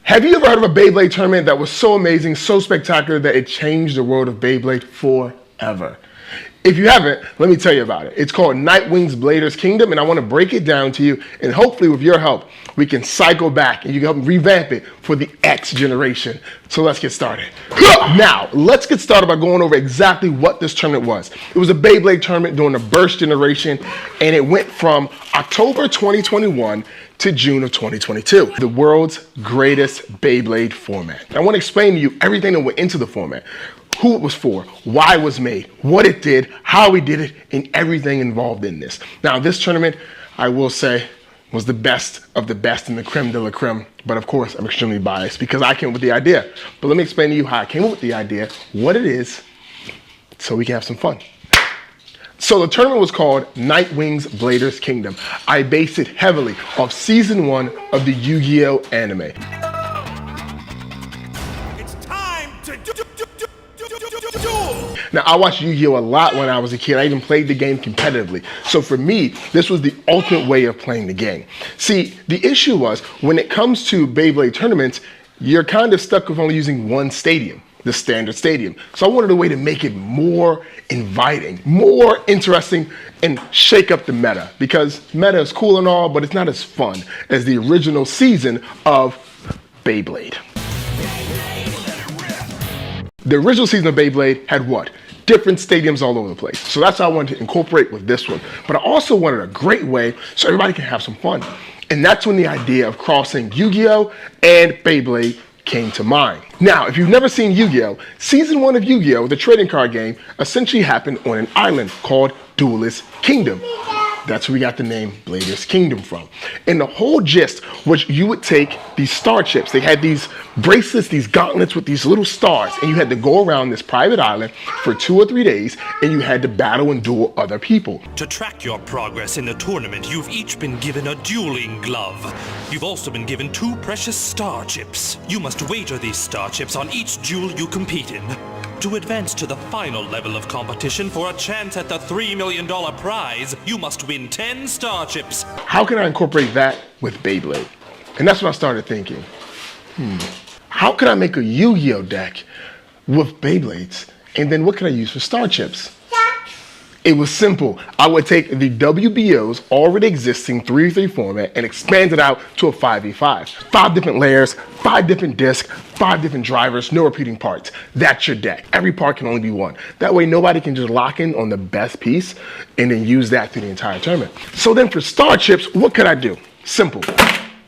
Have you ever heard of a Beyblade tournament that was so amazing, so spectacular that it changed the world of Beyblade forever? If you haven't, let me tell you about it. It's called Nightwing's Blader's Kingdom, and I want to break it down to you, and hopefully with your help, we can cycle back and you can help revamp it for the X generation. So let's get started. Now, let's get started by going over exactly what this tournament was. It was a Beyblade tournament during the Burst generation, and it went from October 2021 to June of 2022. The world's greatest Beyblade format. I want to explain to you everything that went into the format. Who it was for, why it was made, what it did, how we did it, and everything involved in this. Now, this tournament, I will say, was the best of the best and the creme de la creme. But of course, I'm extremely biased because I came up with the idea. But let me explain to you how I came up with the idea, what it is, so we can have some fun. So the tournament was called Nightwing's Blader's Kingdom. I based it heavily off season 1 of the Yu-Gi-Oh anime. Now, I watched Yu-Gi-Oh! A lot when I was a kid. I even played the game competitively. So for me, this was the ultimate way of playing the game. See, the issue was, when it comes to Beyblade tournaments, you're kind of stuck with only using one stadium, the standard stadium. So I wanted a way to make it more inviting, more interesting, and shake up the meta. Because meta is cool and all, but it's not as fun as the original season of Beyblade. The original season of Beyblade had what? Different stadiums all over the place. So that's how I wanted to incorporate with this one. But I also wanted a great way so everybody can have some fun. And that's when the idea of crossing Yu-Gi-Oh! And Beyblade came to mind. Now, if you've never seen Yu-Gi-Oh!, season 1 of Yu-Gi-Oh!, the trading card game, essentially happened on an island called Duelist Kingdom. That's where we got the name Blader's Kingdom from. And the whole gist was you would take these star chips. They had these bracelets, these gauntlets with these little stars, and you had to go around this private island for 2 or 3 days, and you had to battle and duel other people. To track your progress in the tournament, you've each been given a dueling glove. You've also been given 2 precious star chips. You must wager these star chips on each duel you compete in. To advance to the final level of competition for a chance at the $3 million prize, you must win 10 star chips. How can I incorporate that with Beyblade? And that's when I started thinking, how can I make a Yu-Gi-Oh deck with Beyblades? And then what can I use for star chips? It was simple. I would take the WBO's already existing 3v3 format and expand it out to a 5v5. 5 different layers, 5 different discs, 5 different drivers, no repeating parts. That's your deck. Every part can only be one. That way nobody can just lock in on the best piece and then use that through the entire tournament. So then for star chips, what could I do? Simple.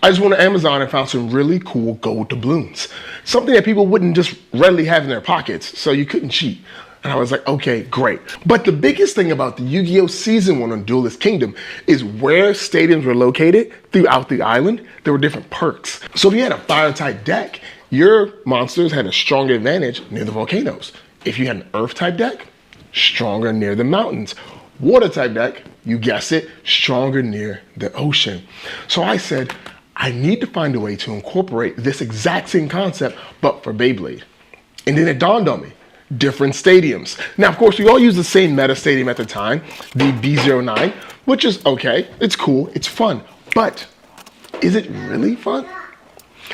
I just went to Amazon and found some really cool gold doubloons. Something that people wouldn't just readily have in their pockets, so you couldn't cheat. And I was like, okay, great. But the biggest thing about the Yu-Gi-Oh! Season 1 on Duelist Kingdom is where stadiums were located throughout the island, there were different perks. So if you had a fire-type deck, your monsters had a stronger advantage near the volcanoes. If you had an earth-type deck, stronger near the mountains. Water-type deck, you guessed it, stronger near the ocean. So I said, I need to find a way to incorporate this exact same concept, but for Beyblade. And then it dawned on me. Different stadiums. Now, of course, we all use the same meta stadium at the time, the B09, which is okay, it's cool, it's fun, but is it really fun?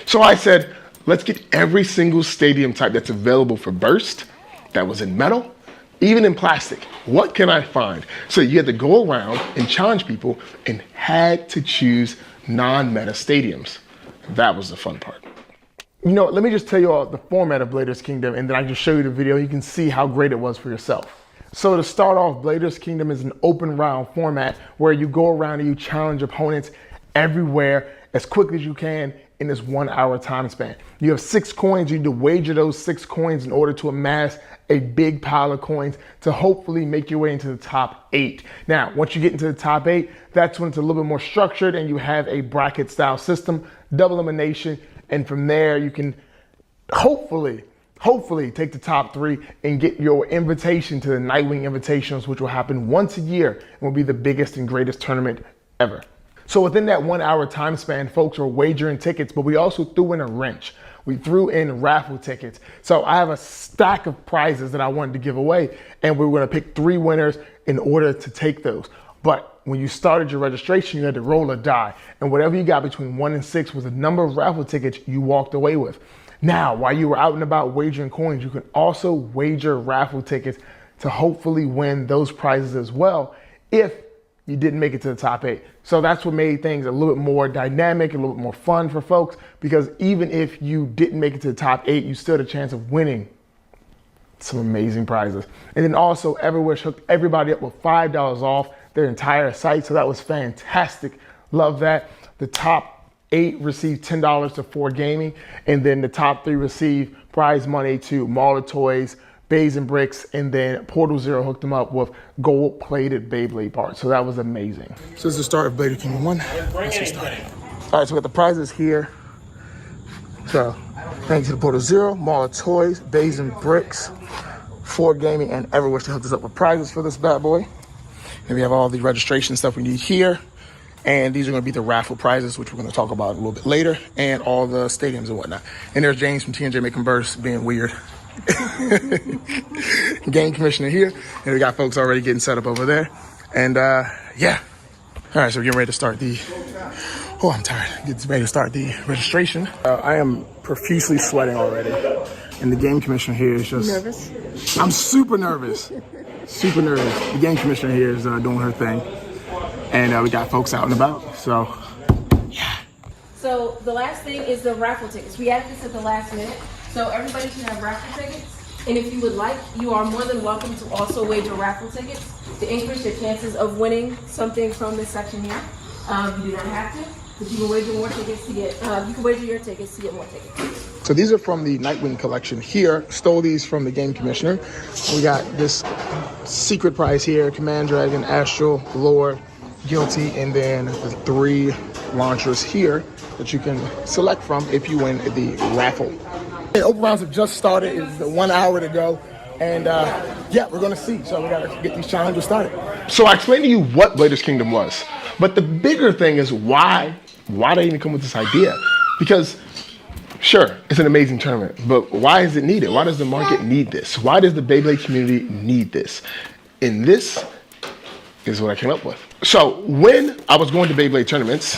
So I said, let's get every single stadium type that's available for Burst, that was in metal, even in plastic. What can I find? So you had to go around and challenge people and had to choose non-meta stadiums. That was the fun part. You know, let me just tell you all the format of Blader's Kingdom, and then I can show you the video. You can see how great it was for yourself. So to start off, Blader's Kingdom is an open round format where you go around and you challenge opponents everywhere as quickly as you can in this 1 hour time span. You have 6 coins. You need to wager those 6 coins in order to amass a big pile of coins to hopefully make your way into the top 8. Now, once you get into the top 8, that's when it's a little bit more structured and you have a bracket style system, double elimination. And from there, you can hopefully take the top 3 and get your invitation to the Nightwing Invitationals, which will happen once a year and will be the biggest and greatest tournament ever. So within that 1 hour time span, folks were wagering tickets, but we also threw in a wrench. We threw in raffle tickets. So I have a stack of prizes that I wanted to give away, and we were gonna pick 3 winners in order to take those. But when you started your registration, you had to roll a die. And whatever you got between 1 and 6 was the number of raffle tickets you walked away with. Now, while you were out and about wagering coins, you can also wager raffle tickets to hopefully win those prizes as well if you didn't make it to the top 8. So that's what made things a little bit more dynamic, a little bit more fun for folks, because even if you didn't make it to the top 8, you still had a chance of winning some amazing prizes. And then also Everwish hooked everybody up with $5 off their entire site. So that was fantastic. Love that. The top 8 received $10 to 4 Gaming. And then the top 3 received prize money to Mall of Toys, Beys and Bricks, and then Portal Zero hooked them up with gold-plated Beyblade parts. So that was amazing. So this is the start of Blade Kingdom 1. Let's get started. All right, so we got the prizes here. So thanks to the Portal Zero, Mall of Toys, Beys and Bricks, 4 Gaming, and Everwish to hook us up with prizes for this bad boy. And we have all the registration stuff we need here. And these are going to be the raffle prizes, which we're going to talk about a little bit later, and all the stadiums and whatnot. And there's James from TNJ Making Burst being weird. Game commissioner here, and we got folks already getting set up over there. And yeah, all right, so we're getting ready to start the I'm tired. Getting ready to start the registration. I am profusely sweating already, and the game commissioner here is just nervous. I'm super nervous. Super nervous. The game commissioner here is doing her thing, and we got folks out and about. So yeah. So the last thing is the raffle tickets. We added this at the last minute. So everybody should have raffle tickets. And if you would like, you are more than welcome to also wager raffle tickets to increase your chances of winning something from this section here. You do not have to, but you can wager more tickets to get, you can wager your tickets to get more tickets. So these are from the Nightwing collection here. Stole these from the game commissioner. We got this secret prize here, Command Dragon, Astral, Lord, Guilty, and then the 3 launchers here that you can select from if you win the raffle. The open rounds have just started. It's 1 hour to go. And yeah, we're going to see. So we got to get these challenges started. So I explained to you what Bladers Kingdom was. But the bigger thing is why did I even come with this idea? Because sure, it's an amazing tournament, but why is it needed? Why does the market need this? Why does the Beyblade community need this? And this is what I came up with. So when I was going to Beyblade tournaments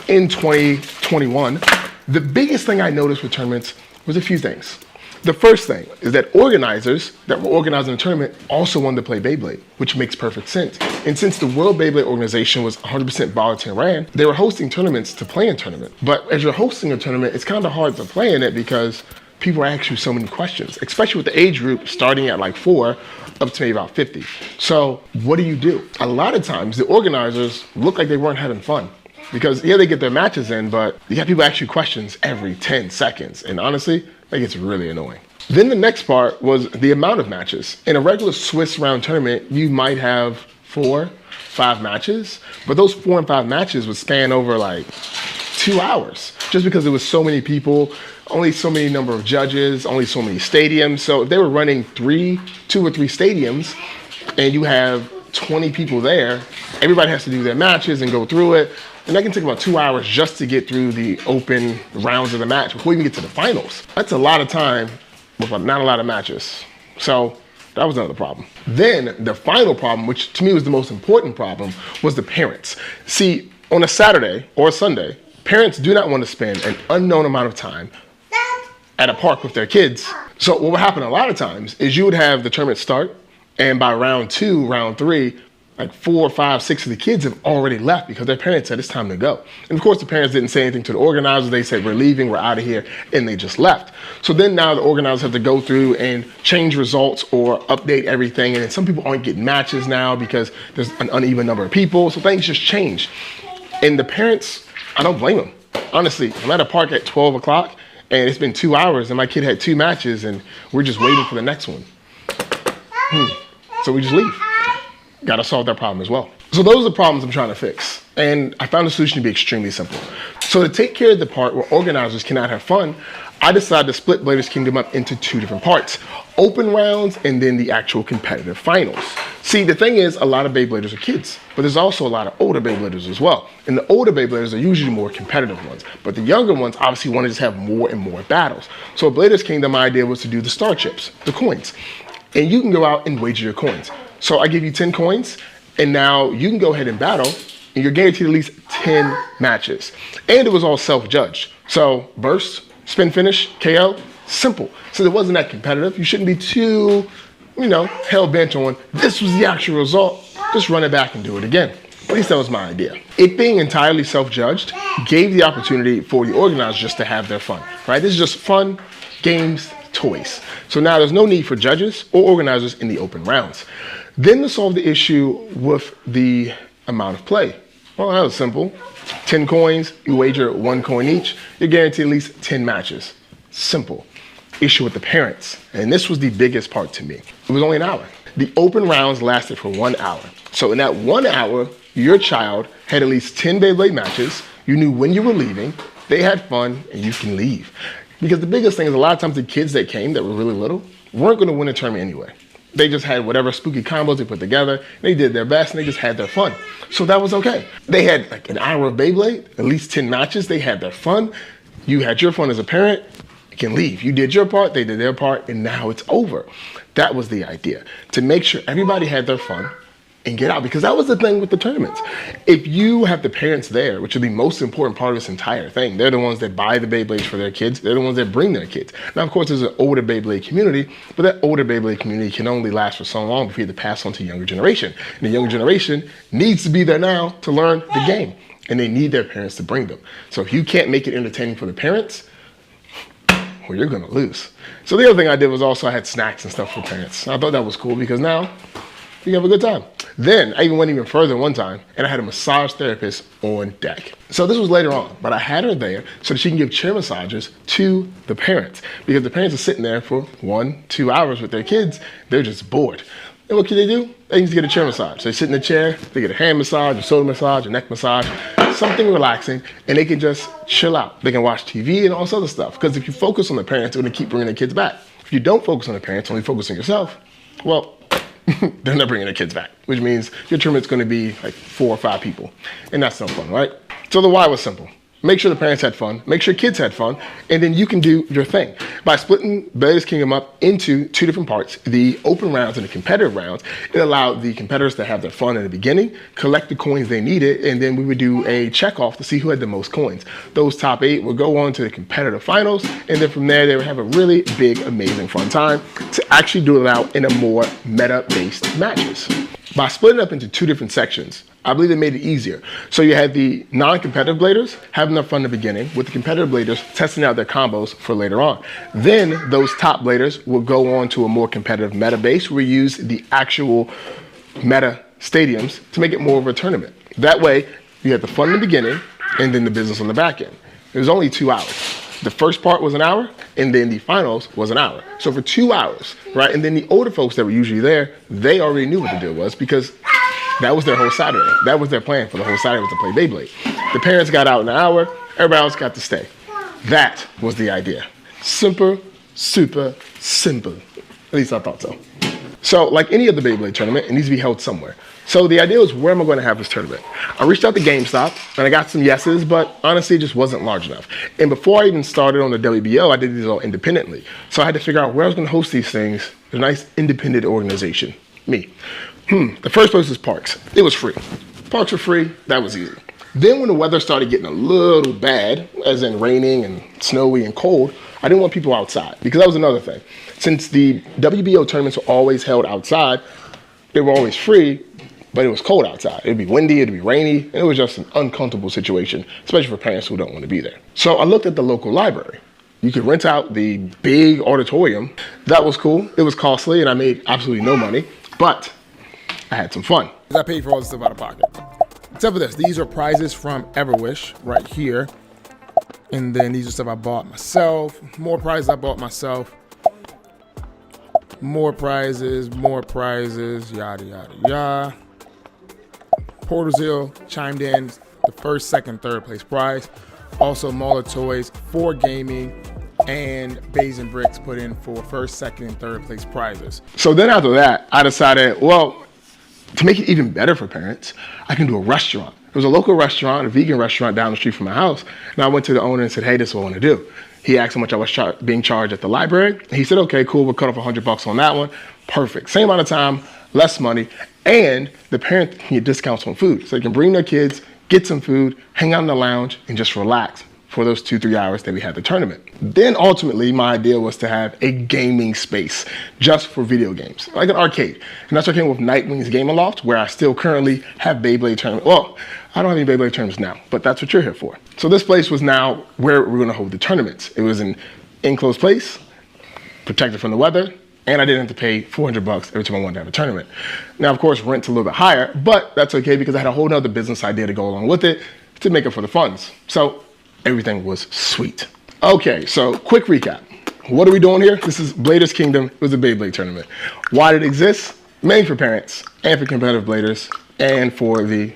in 2021, the biggest thing I noticed with tournaments was a few things. The first thing is that organizers that were organizing the tournament also wanted to play Beyblade, which makes perfect sense. And since the World Beyblade Organization was 100% volunteer ran, they were hosting tournaments to play in tournament. But as you're hosting a tournament, it's kind of hard to play in it because people ask you so many questions, especially with the age group starting at like 4 up to maybe about 50. So what do? A lot of times the organizers look like they weren't having fun. Because yeah, they get their matches in, but you have people ask you questions every 10 seconds. And honestly, that gets really annoying. Then the next part was the amount of matches. In a regular Swiss round tournament, you might have 4, 5 matches, but those 4 and 5 matches would span over like 2 hours, just because there was so many people, only so many number of judges, only so many stadiums. So if they were running 2 or 3 stadiums, and you have 20 people there, everybody has to do their matches and go through it. And that can take about 2 hours just to get through the open rounds of the match before you even get to the finals. That's a lot of time with not a lot of matches. So that was another problem. Then the final problem, which to me was the most important problem, was the parents. See, on a Saturday or a Sunday, parents do not want to spend an unknown amount of time at a park with their kids. So what would happen a lot of times is you would have the tournament start, and by round 2, round 3, like 4, 5, 6 of the kids have already left because their parents said it's time to go. And of course the parents didn't say anything to the organizers. They said, we're leaving, we're out of here, and they just left. So then now the organizers have to go through and change results or update everything. And then some people aren't getting matches now because there's an uneven number of people. So things just change. And the parents, I don't blame them. Honestly, I'm at a park at 12 o'clock and it's been 2 hours and my kid had 2 matches and we're just waiting for the next one. So we just leave. Got to solve that problem as well. So those are the problems I'm trying to fix. And I found the solution to be extremely simple. So to take care of the part where organizers cannot have fun, I decided to split Bladers Kingdom up into 2 different parts. Open rounds and then the actual competitive finals. See, the thing is, a lot of Beybladers are kids, but there's also a lot of older Beybladers as well. And the older Beybladers are usually more competitive ones, but the younger ones obviously want to just have more and more battles. So Bladers Kingdom, my idea was to do the star chips, the coins. And you can go out and wager your coins. So I give you 10 coins, And now you can go ahead and battle, and you're guaranteed at least 10 matches. And it was all self-judged. So burst, spin finish, KO, simple. So it wasn't that competitive. You shouldn't be too, hell-bent on this was the actual result. Just run it back and do it again. At least that was my idea. It being entirely self-judged gave the opportunity for the organizers just to have their fun, right? This is just fun, games, toys. So now there's no need for judges or organizers in the open rounds. Then to solve the issue with the amount of play. Well, that was simple. 10 coins, you wager 1 coin each, you're guaranteed at least 10 matches. Simple. Issue with the parents. And this was the biggest part to me. It was only an hour. The open rounds lasted for 1 hour. So in that 1 hour, your child had at least 10 Beyblade matches. You knew when you were leaving, they had fun, and you can leave. Because the biggest thing is a lot of times the kids that came that were really little weren't going to win a tournament anyway. They just had whatever spooky combos they put together. They did their best and they just had their fun. So that was okay. They had like an hour of Beyblade, at least 10 matches. They had their fun. You had your fun as a parent. You can leave. You did your part, they did their part, and now it's over. That was the idea, to make sure everybody had their fun and get out, because that was the thing with the tournaments. If you have the parents there, which is the most important part of this entire thing, they're the ones that buy the Beyblades for their kids, they're the ones that bring their kids. Now, of course, there's an older Beyblade community, but that older Beyblade community can only last for so long before you have to pass on to the younger generation. And the younger generation needs to be there now to learn the game, and they need their parents to bring them. So if you can't make it entertaining for the parents, well, you're gonna lose. So the other thing I did was also I had snacks and stuff for parents. I thought that was cool because now you can have a good time. Then I even went even further one time and I had a massage therapist on deck. So this was later on, but I had her there so that she can give chair massages to the parents, because the parents are sitting there for 1-2 hours with their kids. They're just bored. And what can they do? They can just get a chair massage. They sit in the chair, they get a hand massage, a shoulder massage, a neck massage, something relaxing, and they can just chill out. They can watch TV and all this other stuff. Because if you focus on the parents, they're gonna keep bringing their kids back. If you don't focus on the parents, only focus on yourself, well, they're not bringing their kids back, which means your tournament's gonna be like 4 or 5 people. And that's no fun, right? So the why was simple. Make sure the parents had fun, make sure kids had fun, and then you can do your thing. By splitting Beyblade Kingdom up into 2 different parts, the open rounds and the competitive rounds, it allowed the competitors to have their fun in the beginning, collect the coins they needed, and then we would do a check off to see who had the most coins. Those top 8 would go on to the competitive finals, and then from there they would have a really big, amazing fun time to actually do it out in a more meta-based matches. By splitting it up into 2 different sections, I believe it made it easier. So you had the non-competitive bladers having their fun in the beginning, with the competitive bladers testing out their combos for later on. Then those top bladers will go on to a more competitive meta base where we use the actual meta stadiums to make it more of a tournament. That way, you had the fun in the beginning and then the business on the back end. It was only 2 hours. The first part was an hour, and then the finals was an hour. So for 2 hours, right? And then the older folks that were usually there, they already knew what the deal was, because that was their whole Saturday. That was their plan for the whole Saturday, was to play Beyblade. The parents got out in an hour, everybody else got to stay. That was the idea. Simple, super simple. At least I thought so. So like any other Beyblade tournament, it needs to be held somewhere. So the idea was, where am I going to have this tournament? I reached out to GameStop and I got some yeses, but honestly, it just wasn't large enough. And before I even started on the WBO, I did these all independently. So I had to figure out where I was going to host these things. A nice independent organization, me. The first place was parks. It was free. Parks were free, that was easy. Then when the weather started getting a little bad, as in raining and snowy and cold, I didn't want people outside, because that was another thing. Since the WBO tournaments were always held outside, they were always free, but it was cold outside. It'd be windy, it'd be rainy, and it was just an uncomfortable situation, especially for parents who don't want to be there. So I looked at the local library. You could rent out the big auditorium. That was cool. It was costly, and I made absolutely no money, but I had some fun. I paid for all this stuff out of pocket. Except for this, these are prizes from Everwish right here. And then these are stuff I bought myself. More prizes I bought myself. More prizes, yada, yada, yada. Portersville chimed in the first, second, third place prize. Also, Mauler Toys for gaming, and beys&bricks put in for first, second, and third place prizes. So then after that, I decided, well, to make it even better for parents, I can do a restaurant. There was a local restaurant, a vegan restaurant down the street from my house. And I went to the owner and said, hey, this is what I want to do. He asked how much I was being charged at the library. And he said, okay, cool, we'll cut off $100 on that one. Perfect. Same amount of time, less money. And the parents can get discounts on food. So they can bring their kids, get some food, hang out in the lounge, and just relax for those 2-3 hours that we had the tournament. Then ultimately, my idea was to have a gaming space just for video games, like an arcade. And that's what came with Nightwing's Gaming Loft, where I still currently have Beyblade tournaments. Well, I don't have any Beyblade tournaments now, but that's what you're here for. So this place was now where we're gonna hold the tournaments. It was an enclosed place, protected from the weather, and I didn't have to pay $400 every time I wanted to have a tournament. Now, of course, rent's a little bit higher, but that's okay because I had a whole nother business idea to go along with it to make up for the funds. So everything was sweet. Okay, so quick recap. What are we doing here? This is Bladers Kingdom. It was a Beyblade tournament. Why did it exist? Mainly for parents and for competitive bladers and for the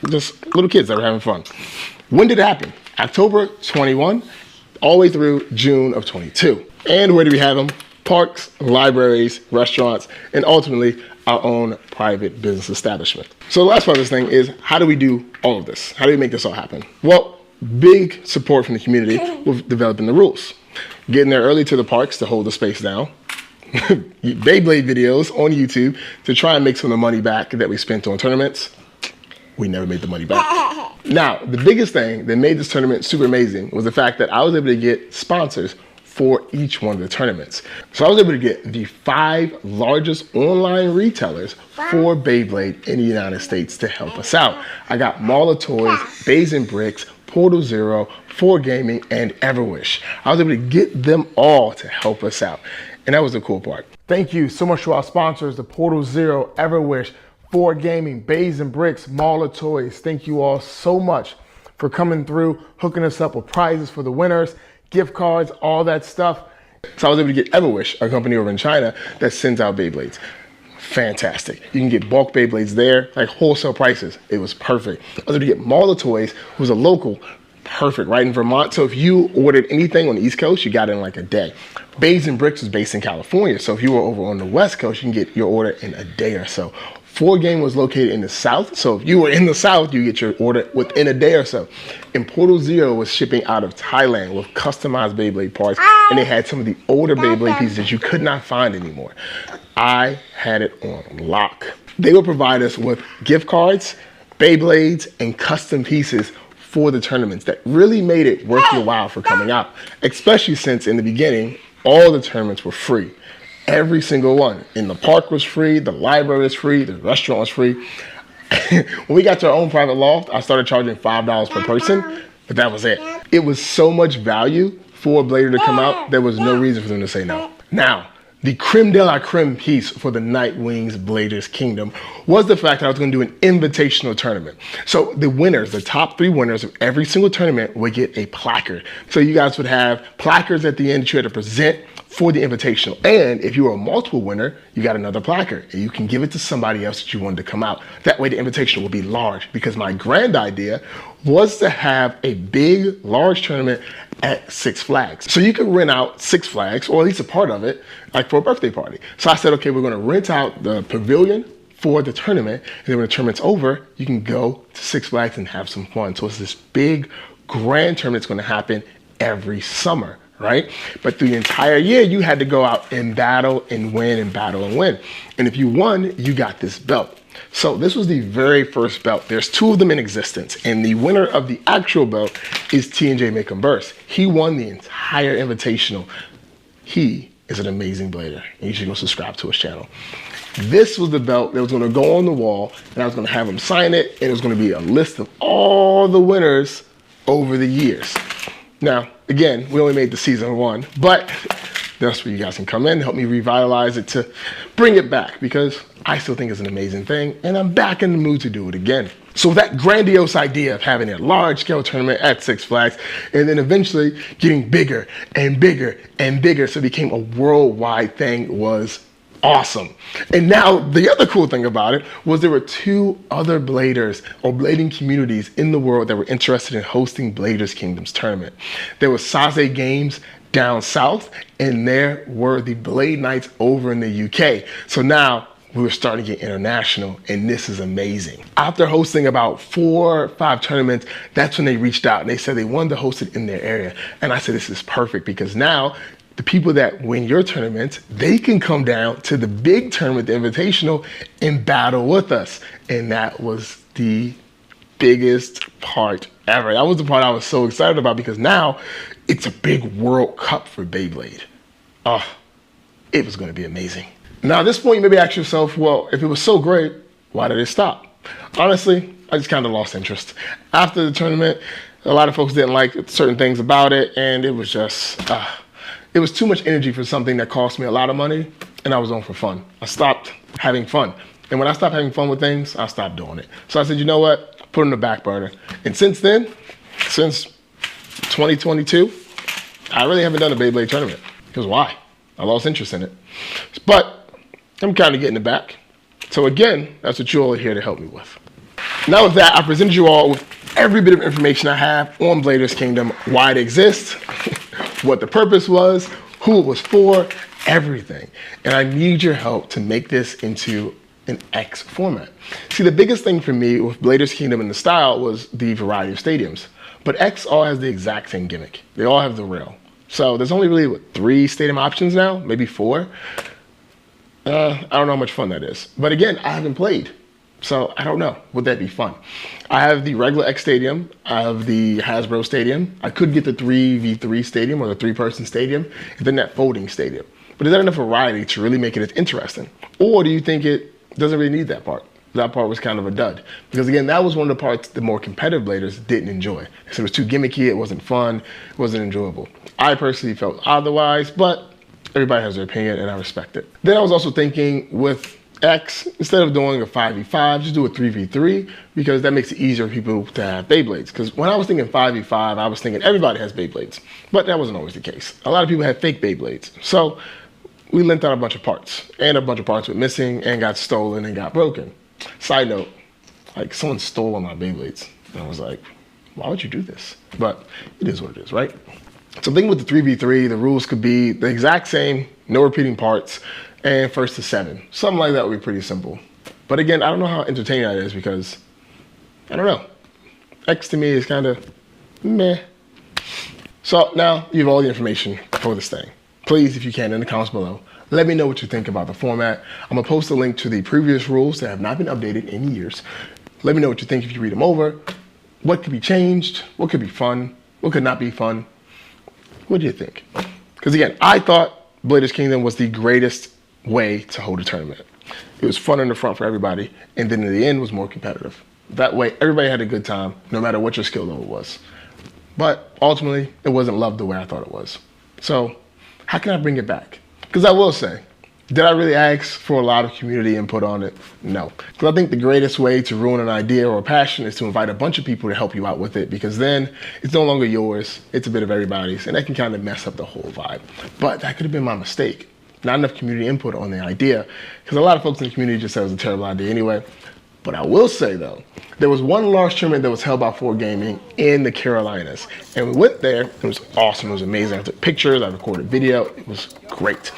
just little kids that were having fun. When did it happen? October 21, all the way through June of 22. And where do we have them? Parks, libraries, restaurants, and ultimately our own private business establishment. So the last part of this thing is, how do we do all of this? How do we make this all happen? Well, big support from the community with developing the rules. Getting there early to the parks to hold the space down. Beyblade videos on YouTube to try and make some of the money back that we spent on tournaments. We never made the money back. Now, the biggest thing that made this tournament super amazing was the fact that I was able to get sponsors for each one of the tournaments. So I was able to get the 5 largest online retailers for Beyblade in the United States to help us out. I got Mall of Toys, Beys&Bricks, Portal Zero, 4Gaming, and Everwish. I was able to get them all to help us out. And that was the cool part. Thank you so much to our sponsors, the Portal Zero, Everwish, 4Gaming, Beys&Bricks, Mall of Toys. Thank you all so much for coming through, hooking us up with prizes for the winners, gift cards, all that stuff. So I was able to get Everwish, a company over in China that sends out Beyblades. Fantastic. You can get bulk Beyblades there, like wholesale prices. It was perfect. I was able to get Mall of Toys, who's a local, perfect, right in Vermont. So if you ordered anything on the East Coast, you got it in like a day. Beys&Bricks is based in California. So if you were over on the West Coast, you can get your order in a day or so. 4Game was located in the South. So if you were in the South, you get your order within a day or so. And Portal Zero was shipping out of Thailand with customized Beyblade parts. And they had some of the older Beyblade pieces that you could not find anymore. I had it on lock. They would provide us with gift cards, Beyblades, and custom pieces for the tournaments that really made it worth your while for coming out. Especially since in the beginning, all the tournaments were free. Every single one. In the park was free, the library was free, the restaurant was free. When we got to our own private loft, I started charging $5 per person, but that was it. It was so much value for a blader to come out, there was no reason for them to say no. Now, the creme de la creme piece for the Nightwing's Bladers Kingdom was the fact that I was going to do an invitational tournament. So the winners, the top 3 winners of every single tournament would get a placard. So you guys would have placards at the end that you had to present for the invitational. And if you were a multiple winner, you got another placard and you can give it to somebody else that you wanted to come out. That way the invitation will be large, because my grand idea was to have a big, large tournament at Six Flags. So you could rent out Six Flags, or at least a part of it, like for a birthday party. So I said, okay, we're gonna rent out the pavilion for the tournament, and then when the tournament's over, you can go to Six Flags and have some fun. So it's this big, grand tournament that's gonna happen every summer, right? But through the entire year, you had to go out and battle and win and battle and win. And if you won, you got this belt. So this was the very first belt. There's 2 of them in existence, and the winner of the actual belt is T&J Make'em Burst. He won the entire invitational. He is an amazing blader, and you should go subscribe to his channel. This was the belt that was gonna go on the wall, and I was gonna have him sign it, and it was gonna be a list of all the winners over the years. Now, again, we only made the season 1, but that's where you guys can come in, help me revitalize it to bring it back, because I still think it's an amazing thing, and I'm back in the mood to do it again. So that grandiose idea of having a large-scale tournament at Six Flags, and then eventually getting bigger and bigger and bigger, so it became a worldwide thing, was awesome. And now the other cool thing about it was there were 2 other bladers or blading communities in the world that were interested in hosting Bladers Kingdom's tournament. There was Saze Games down south, and there were the Blade Nights over in the UK. So now we were starting to get international, and this is amazing. After hosting about 4 or 5 tournaments, that's when they reached out and they said they wanted to host it in their area. And I said, this is perfect, because now the people that win your tournament, they can come down to the big tournament, the Invitational, and battle with us. And that was the biggest part ever. That was the part I was so excited about because now it's a big World Cup for Beyblade. Oh, it was going to be amazing. Now at this point, you maybe ask yourself, well, if it was so great, why did it stop? Honestly, I just kind of lost interest. After the tournament, a lot of folks didn't like certain things about it, and it was just, it was too much energy for something that cost me a lot of money, and I was on for fun. I stopped having fun. And when I stopped having fun with things, I stopped doing it. So I said, you know what? Put it on the back burner. And since then, since 2022, I really haven't done a Beyblade tournament. Because why? I lost interest in it. But I'm kind of getting it back. So again, that's what you all are here to help me with. Now with that, I presented you all with every bit of information I have on Bladers Kingdom, why it exists, what the purpose was, who it was for, everything. And I need your help to make this into an X format. See, the biggest thing for me with Bladers Kingdom and the style was the variety of stadiums. But X all has the exact same gimmick. They all have the rail. So there's only really, what, 3 stadium options now? Maybe 4? I don't know how much fun that is. But again, I haven't played. So I don't know. Would that be fun? I have the regular X Stadium. I have the Hasbro Stadium. I could get the 3v3 Stadium or the 3-person Stadium, and then that folding Stadium. But is that enough variety to really make it interesting? Or do you think it doesn't really need that part? That part was kind of a dud. Because again, that was one of the parts the more competitive bladers didn't enjoy. So it was too gimmicky, it wasn't fun, it wasn't enjoyable. I personally felt otherwise, but everybody has their opinion and I respect it. Then I was also thinking with X, instead of doing a 5v5, just do a 3v3 because that makes it easier for people to have Beyblades. Because when I was thinking 5v5, I was thinking everybody has Beyblades, but that wasn't always the case. A lot of people had fake Beyblades. So we lent out a bunch of parts, and a bunch of parts went missing and got stolen and got broken. Side note, like someone stole one of my Beyblades. And I was like, why would you do this? But it is what it is, right? So thinking with the 3v3, the rules could be the exact same, no repeating parts, and 1st to 7. Something like that would be pretty simple. But again, I don't know how entertaining that is because, I don't know. X to me is kind of meh. So now you have all the information for this thing. Please, if you can, in the comments below, let me know what you think about the format. I'm gonna post a link to the previous rules that have not been updated in years. Let me know what you think if you read them over. What could be changed? What could be fun? What could not be fun? What do you think? Because again, I thought Bladers Kingdom was the greatest way to hold a tournament. It was fun in the front for everybody, and then in the end was more competitive. That way, everybody had a good time, no matter what your skill level was. But ultimately, it wasn't loved the way I thought it was. So, how can I bring it back? Because I will say, did I really ask for a lot of community input on it? No. Because I think the greatest way to ruin an idea or a passion is to invite a bunch of people to help you out with it, because then it's no longer yours, it's a bit of everybody's, and that can kind of mess up the whole vibe. But that could have been my mistake. Not enough community input on the idea, because a lot of folks in the community just said it was a terrible idea anyway. But I will say though, there was one large tournament that was held by Ford Gaming in the Carolinas. And we went there, it was awesome, it was amazing. I took pictures, I recorded video, it was great.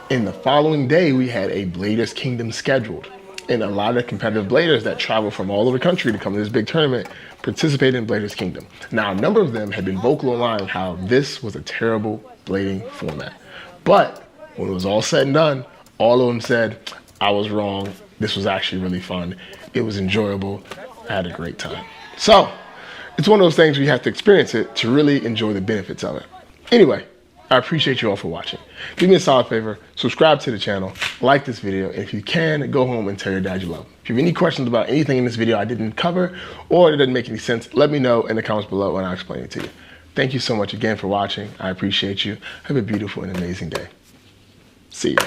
And the following day, we had a Bladers Kingdom scheduled. And a lot of competitive bladers that travel from all over the country to come to this big tournament participated in Bladers Kingdom. Now, a number of them had been vocal online how this was a terrible blading format. But when it was all said and done, all of them said, I was wrong. This was actually really fun. It was enjoyable. I had a great time. So it's one of those things where you have to experience it to really enjoy the benefits of it. Anyway, I appreciate you all for watching. Do me a solid favor, subscribe to the channel, like this video, and if you can, go home and tell your dad you love him. If you have any questions about anything in this video I didn't cover or it doesn't make any sense, let me know in the comments below and I'll explain it to you. Thank you so much again for watching. I appreciate you. Have a beautiful and amazing day. See you.